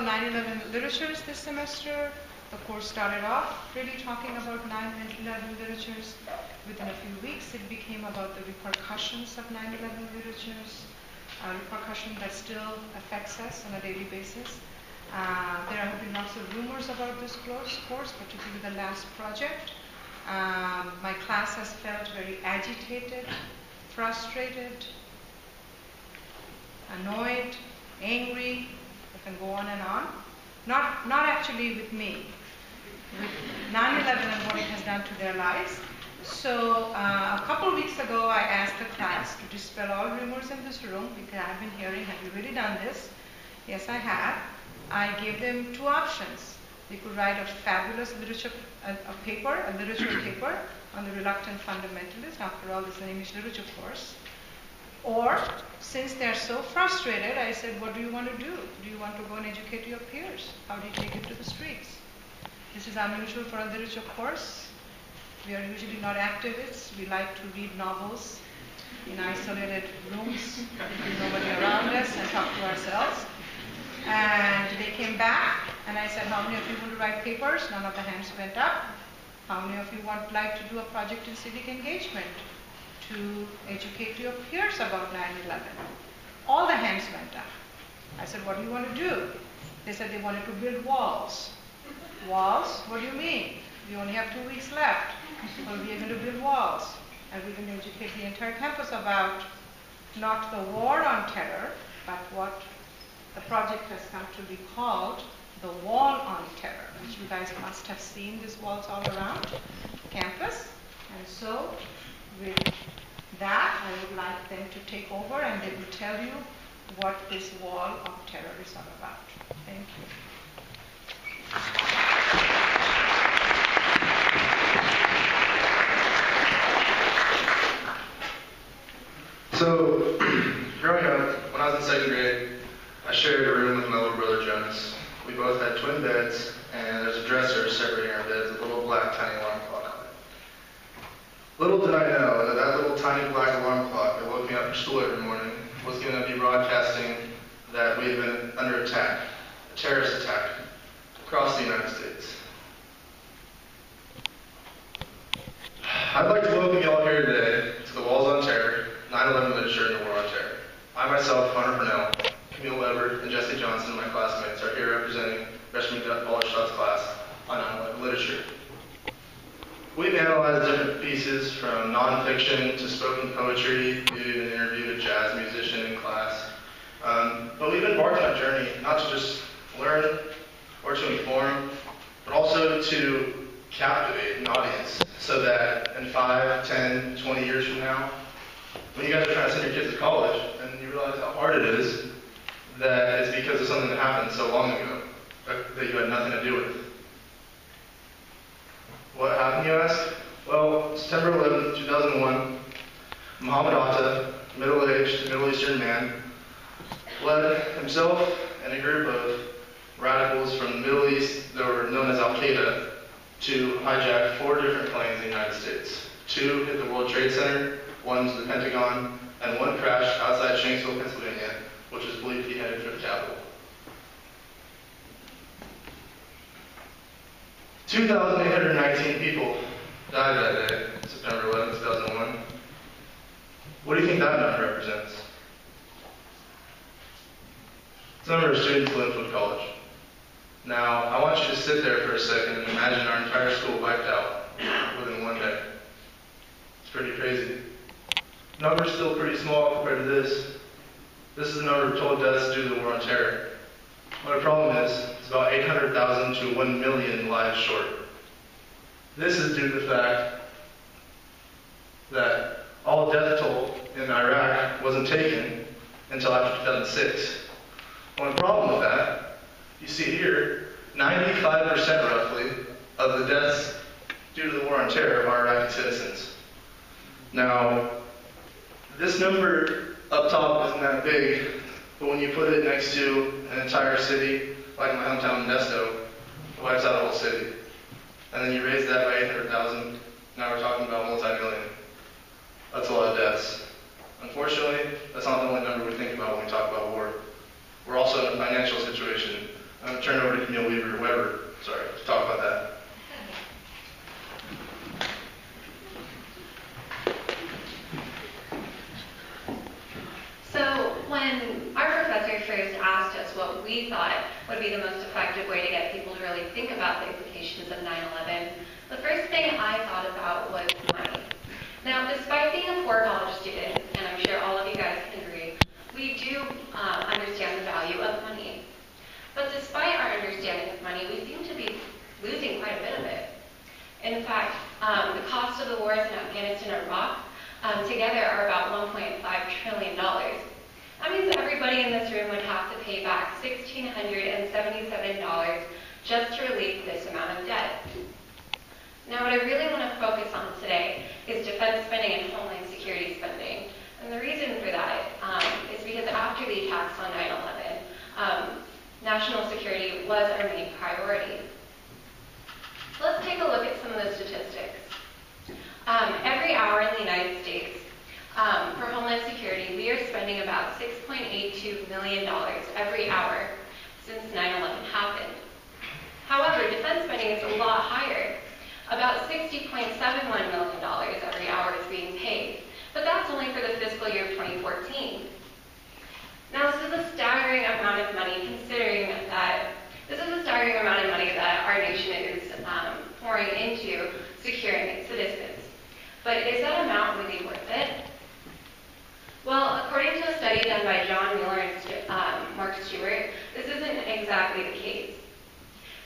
about 9/11 literatures this semester. The course started off really talking about 9/11 literatures. Within a few weeks, it became about the repercussions of 9/11 literatures, repercussion that still affects us on a daily basis. There have been lots of rumors about this course, particularly the last project. My class has felt very agitated, frustrated, annoyed, angry. I can go on and on. Not actually with me, with 9/11 and what it has done to their lives. So a couple of weeks ago, I asked the class to dispel all rumors in this room because I've been hearing, have you really done this? Yes, I have. I gave them two options. They could write a fabulous literature paper on the reluctant fundamentalist. After all, this is an English literature course. Or, since they're so frustrated, I said, what do you want to do? Do you want to go and educate your peers? How do you take it to the streets? This is unusual for a literature course. We are usually not activists. We like to read novels in isolated rooms with nobody around us and talk to ourselves. And they came back, and I said, how many of you want to write papers? None of the hands went up. How many of you would like to do a project in civic engagement to educate your peers about 9/11? All the hands went up. I said, what do you want to do? They said they wanted to build walls. Walls? What do you mean? We only have 2 weeks left. Well, we are going to build walls. And we're going to educate the entire campus about not the war on terror, but what the project has come to be called the wall on terror, which you guys must have seen these walls all around campus. And so with that, I would like them to take over and they will tell you what this wall of terror is all about. Thank you. So, growing up, when I was in second grade, I shared a room with my little brother Jonas. We both had twin beds, and there's a dresser separating our beds, a little black tiny alarm clock on it. Little did I know that that little tiny black alarm clock that woke me up for school every morning was going to be broadcasting that we had been under attack, a terrorist attack, across the United States. I'd like to welcome you all here today to the Walls on Terror, 9/11 Literature and the War on Terror. I myself, Hunter Purnell, Camille Weber, and Jesse Johnson, my classmates, are here representing freshman Ballerstadt's class on 9/11 literature. We've analyzed different pieces from nonfiction to spoken poetry. We even interviewed a jazz musician in class. But we've embarked on a journey not to just learn or to inform, but also to captivate an audience so that in 5, 10, 20 years from now, when you guys are trying to send your kids to college and you realize how hard it is, that it's because of something that happened so long ago that you had nothing to do with. What happened, you ask? Well, September 11, 2001, Muhammad Atta, middle-aged Middle Eastern man, led himself and a group of radicals from the Middle East that were known as Al-Qaeda to hijack 4 different planes in the United States. 2 hit the World Trade Center, 1 to the Pentagon, and 1 crashed outside Shanksville, Pennsylvania, which is believed to be headed for the Capitol. 2,819 people died that day, September 11, 2001. What do you think that number represents? It's the number of students at Linfield College. Now, I want you to sit there for a second and imagine our entire school wiped out within 1 day. It's pretty crazy. The number's still pretty small compared to this. This is the number of total deaths due to the war on terror. What the problem is, it's about 800,000 to 1 million lives short. This is due to the fact that all death toll in Iraq wasn't taken until after 2006. One problem with that, you see here, 95% roughly of the deaths due to the war on terror are Iraqi citizens. Now, this number up top isn't that big, but when you put it next to an entire city, like my hometown Modesto, it wipes out a whole city. And then you raise that by 800,000, now we're talking about multi-million. That's a lot of deaths. Unfortunately, that's not the only number we think about when we talk about war. We're also in a financial situation. And I'm turning over to Camille Weber, to talk about that. So when our professor first asked us what we thought would be the most effective way to get people to really think about the implications of 9/11, the first thing I thought about was money. Now, despite being a poor college student, and I'm sure all of you guys can agree, we do understand the value of money. But despite our understanding of money, we seem to be losing quite a bit of it. In fact, the cost of the wars in Afghanistan and Iraq together are about $1.5 trillion. That means everybody in this room would have to pay back $1,677 just to relieve this amount of debt. Now, what I really want to focus on today is defense spending and homeland security spending. And the reason for that is because after the attacks on 9/11, national security was our main priority. So let's take a look at some of the statistics. Every hour in the United States, for Homeland Security, we are spending about $6.82 million every hour since 9/11 happened. However, defense spending is a lot higher. About $60.71 million every hour is being paid, but that's only for the fiscal year of 2014. Now, this is a staggering amount of money, considering that our nation is pouring into securing its citizens. But is that amount really worth it? Well, according to a study done by John Mueller and Mark Stewart, this isn't exactly the case.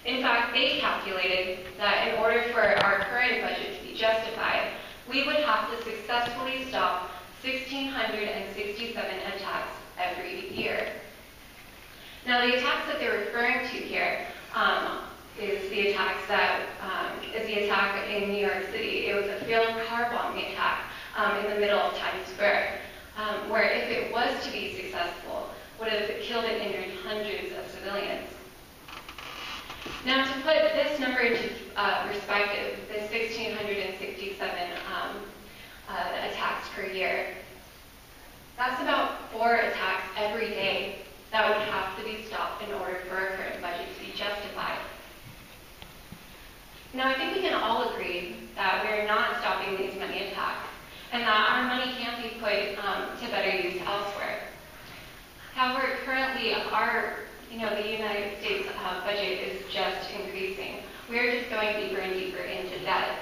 In fact, they calculated that in order for our current budget to be justified, we would have to successfully stop 1,667 attacks every year. Now, the attacks that they're referring to here is the attack in New York City. It was a failed car bombing attack in the middle of Times Square, where if it was to be successful, would have killed and injured hundreds of civilians. Now, to put this number into perspective, the 1,667 attacks per year, that's about 4 attacks every day that would have to be stopped in order for our current budget to be justified. Now, I think we can all agree that we're not stopping these many attacks and that our money can't be put to better use elsewhere. However, currently the United States budget is just increasing. We're just going deeper and deeper into debt.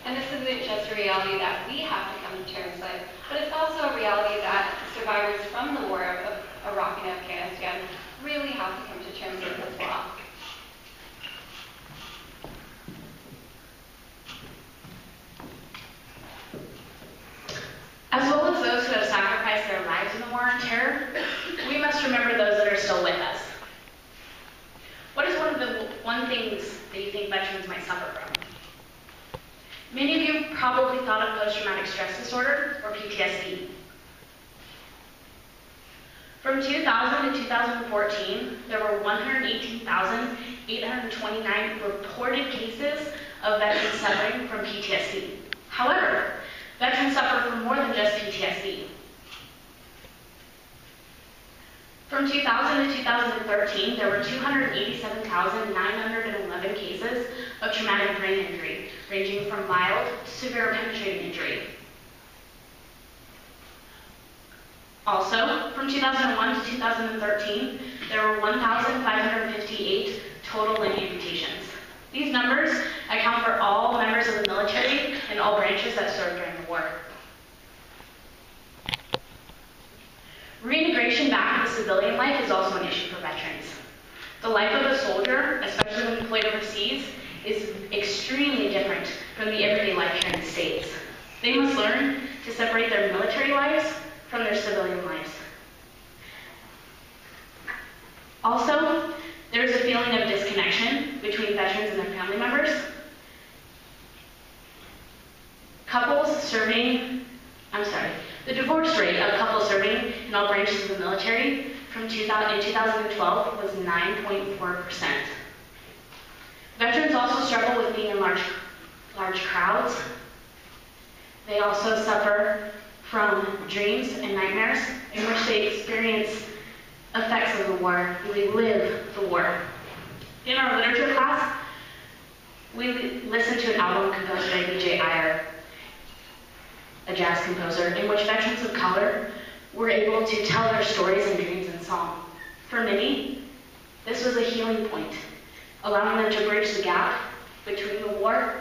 And this isn't just a reality that we have to come to terms with, but it's also a reality that survivors from the war of Iraq and Afghanistan really have to come to terms with as well. As well as those who have sacrificed their lives in the war on terror, we must remember those that are still with us. What is one things that you think veterans might suffer from? Many of you probably thought of post-traumatic stress disorder, or PTSD. From 2000 to 2014, there were 118,829 reported cases of veterans suffering from PTSD. However, veterans suffer from more than just PTSD. From 2000 to 2013, there were 287,911 cases of traumatic brain injury, ranging from mild to severe penetrating injury. Also, from 2001 to 2013, there were 1,558 total limb amputations. These numbers account for all members of the military and all branches that served during the war. Reintegration back into civilian life is also an issue for veterans. The life of a soldier, especially when deployed overseas, is extremely different from the everyday life here in the States. They must learn to separate their military lives from their civilian lives. Also, there is a feeling of disconnection between veterans and their family members. The divorce rate of couples serving in all branches of the military in 2012 was 9.4%. Veterans also struggle with being in large crowds. They also suffer from dreams and nightmares in which they experience effects of the war and they live the war. composer in which veterans of color were able to tell their stories and dreams in song. For many, this was a healing point, allowing them to bridge the gap between the war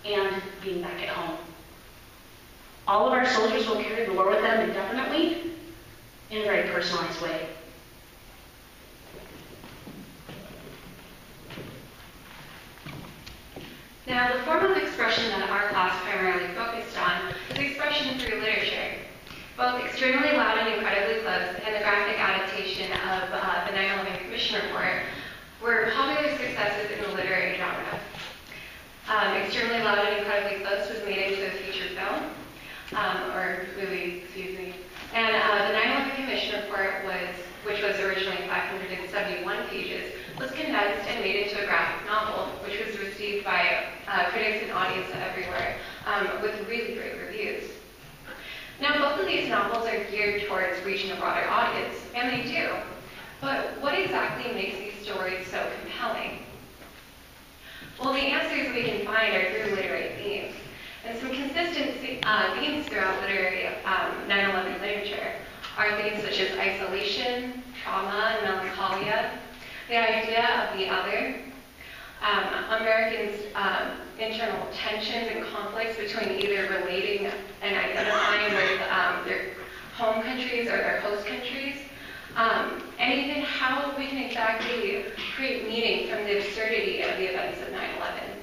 and being back at home. All of our soldiers will carry the war with them indefinitely in a very personalized way. Now, the form of expression that our class primarily focused on is expression through literature. Both Extremely Loud and Incredibly Close and the graphic adaptation of the 9/11 Commission Report were popular successes in the literary genre. Extremely Loud and Incredibly Close was made into a feature film, or movie, excuse me. And the 9/11 Commission Report which was originally 571 pages, was condensed and made into a graphic novel, which was received by critics and audience everywhere with really great reviews. Now, both of these novels are geared towards reaching a broader audience, and they do. But what exactly makes these stories so compelling? Well, the answers we can find are through literary themes. And some consistent themes throughout literary 9/11 literature are themes such as isolation, trauma, and melancholia, the idea of the other, Americans' internal tensions and conflicts between either relating and identifying with their home countries or their host countries, and even how we can exactly create meaning from the absurdity of the events of 9/11.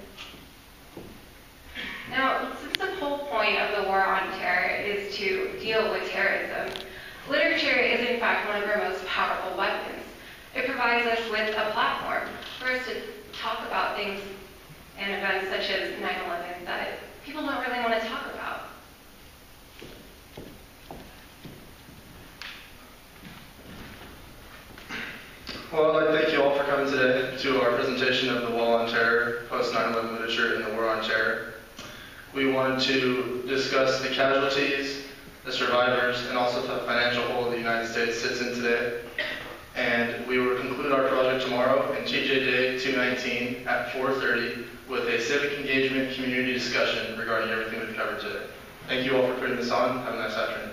Now, since the whole point of the War on Terror is to deal with terrorism, literature is in fact one of our most powerful weapons. It provides us with a platform for us to talk about things and events such as 9/11 that people don't really want to talk about. Well, I'd like to thank you all for coming today to our presentation of the War on Terror, post 9/11 literature, and the War on Terror. We wanted to discuss the casualties, the survivors, and also the financial hole the United States sits in today. And we will conclude our project tomorrow in TJ Day 219 at 4:30 with a civic engagement community discussion regarding everything we've covered today. Thank you all for putting this on. Have a nice afternoon.